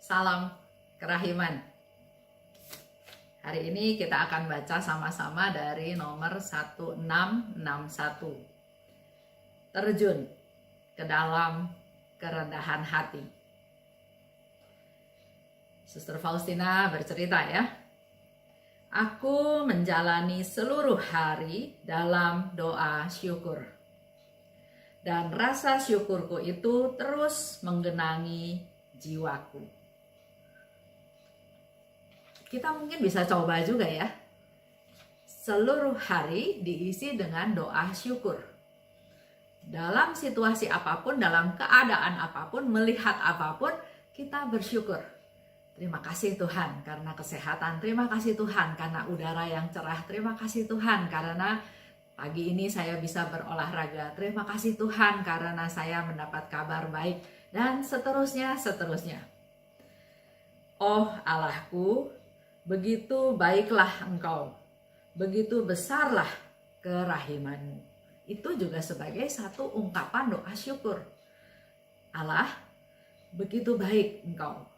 Salam kerahiman. Hari ini kita akan baca sama-sama dari nomor 1661. Terjun ke dalam kerendahan hati. Suster Faustina bercerita ya. Aku menjalani seluruh hari dalam doa syukur. Dan rasa syukurku itu terus menggenangi jiwaku. Kita mungkin bisa coba juga ya. Seluruh hari diisi dengan doa syukur. Dalam situasi apapun, dalam keadaan apapun, melihat apapun, kita bersyukur. Terima kasih Tuhan karena kesehatan. Terima kasih Tuhan karena udara yang cerah. Terima kasih Tuhan karena pagi ini saya bisa berolahraga. Terima kasih Tuhan karena saya mendapat kabar baik. Dan seterusnya. Oh Allahku, begitu baiklah Engkau, begitu besarlah kerahimanmu. Itu juga sebagai satu ungkapan doa syukur. Allah, begitu baik Engkau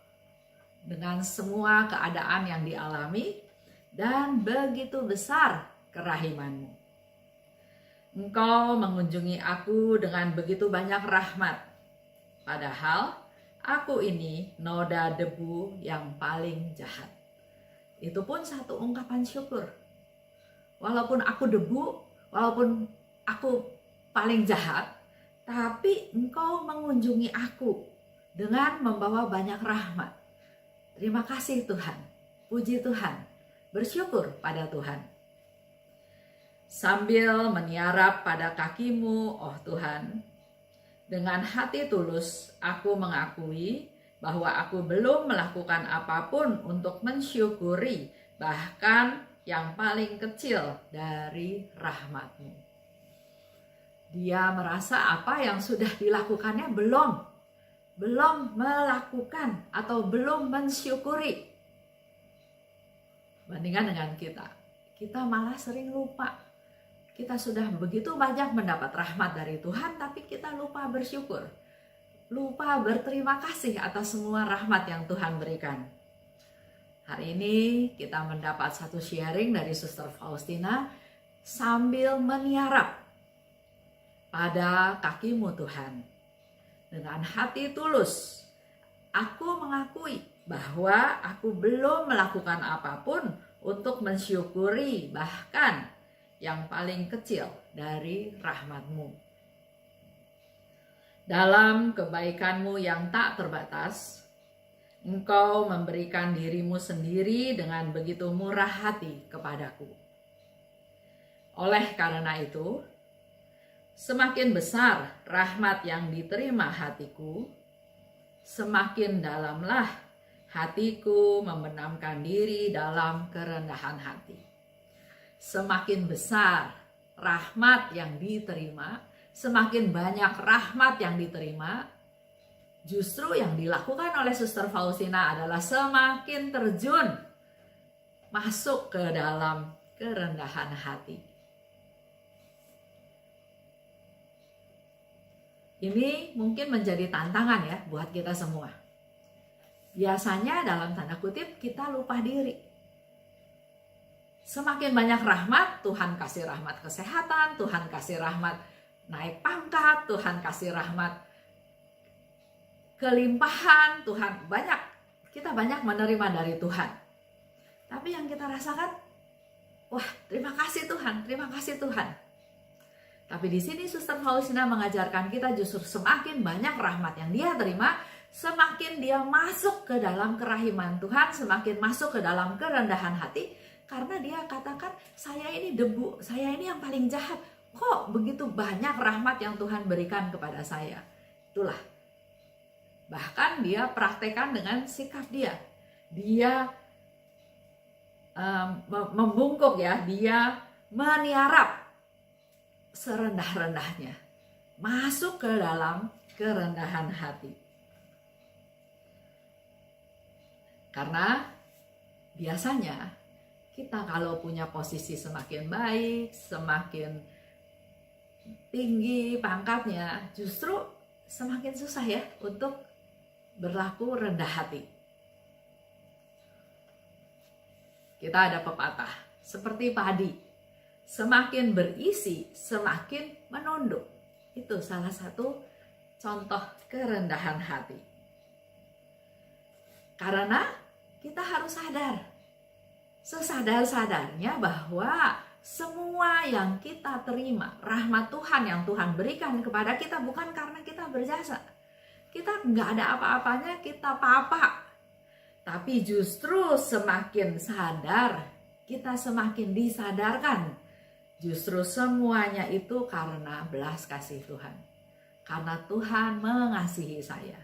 dengan semua keadaan yang dialami dan begitu besar kerahimanmu. Engkau mengunjungi aku dengan begitu banyak rahmat. Padahal aku ini noda debu yang paling jahat. Itu pun satu ungkapan syukur. Walaupun aku debu, walaupun aku paling jahat, tapi Engkau mengunjungi aku dengan membawa banyak rahmat. Terima kasih Tuhan, puji Tuhan, bersyukur pada Tuhan. Sambil meniarap pada kakimu, oh Tuhan, dengan hati tulus aku mengakui bahwa aku belum melakukan apapun untuk mensyukuri bahkan yang paling kecil dari rahmat-Mu. Dia merasa apa yang sudah dilakukannya belum melakukan atau belum mensyukuri. Bandingkan dengan kita malah sering lupa. Kita sudah begitu banyak mendapat rahmat dari Tuhan, tapi kita lupa bersyukur. Lupa berterima kasih atas semua rahmat yang Tuhan berikan. Hari ini kita mendapat satu sharing dari Suster Faustina sambil meniarap pada kakimu Tuhan. Dengan hati tulus, aku mengakui bahwa aku belum melakukan apapun untuk mensyukuri bahkan yang paling kecil dari rahmat-Mu. Dalam kebaikan-Mu yang tak terbatas, Engkau memberikan diri-Mu sendiri dengan begitu murah hati kepadaku. Oleh karena itu, semakin besar rahmat yang diterima hatiku, semakin dalamlah hatiku membenamkan diri dalam kerendahan hati. Semakin besar rahmat yang diterima, semakin banyak rahmat yang diterima, justru yang dilakukan oleh Suster Faustina adalah semakin terjun masuk ke dalam kerendahan hati. Ini mungkin menjadi tantangan ya buat kita semua. Biasanya dalam tanda kutip kita lupa diri. Semakin banyak rahmat, Tuhan kasih rahmat kesehatan, Tuhan kasih rahmat naik pangkat, Tuhan kasih rahmat kelimpahan, Tuhan kita banyak menerima dari Tuhan. Tapi yang kita rasakan, wah terima kasih Tuhan, terima kasih Tuhan. Tapi di sini Suster Faustina mengajarkan kita justru semakin banyak rahmat yang dia terima, semakin dia masuk ke dalam kerahiman Tuhan, semakin masuk ke dalam kerendahan hati, karena dia katakan, saya ini debu, saya ini yang paling jahat. Kok begitu banyak rahmat yang Tuhan berikan kepada saya? Itulah. Bahkan dia praktekkan dengan sikap dia. Dia membungkuk ya, dia meniarap serendah-rendahnya. Masuk ke dalam kerendahan hati. Karena biasanya kita kalau punya posisi semakin baik, semakin tinggi pangkatnya, justru semakin susah ya untuk berlaku rendah hati. Kita ada pepatah, seperti padi, semakin berisi, semakin menunduk. Itu salah satu contoh kerendahan hati. Karena kita harus sadar, sesadar-sadarnya bahwa semua yang kita terima, rahmat Tuhan yang Tuhan berikan kepada kita bukan karena kita berjasa. Kita nggak ada apa-apanya, kita papa. Tapi justru semakin sadar, kita semakin disadarkan. Justru semuanya itu karena belas kasih Tuhan. Karena Tuhan mengasihi saya.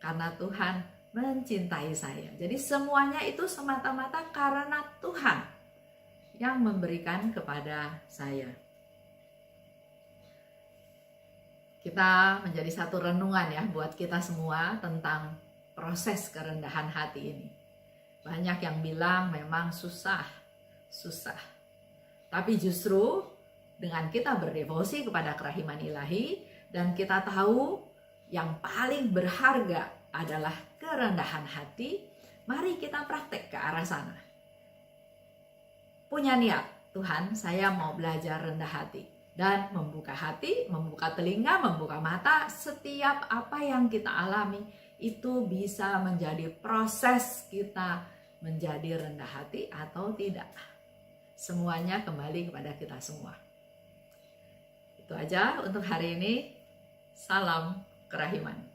Karena Tuhan mencintai saya. Jadi semuanya itu semata-mata karena Tuhan yang memberikan kepada saya. Kita menjadi satu renungan ya buat kita semua tentang proses kerendahan hati ini. Banyak yang bilang memang susah. Tapi justru dengan kita berdevosi kepada kerahiman ilahi dan kita tahu yang paling berharga adalah kerendahan hati, mari kita praktek ke arah sana. Punya niat, Tuhan saya mau belajar rendah hati. Dan membuka hati, membuka telinga, membuka mata, setiap apa yang kita alami itu bisa menjadi proses kita menjadi rendah hati atau tidak. Semuanya kembali kepada kita semua. Itu aja untuk hari ini. Salam kerahiman.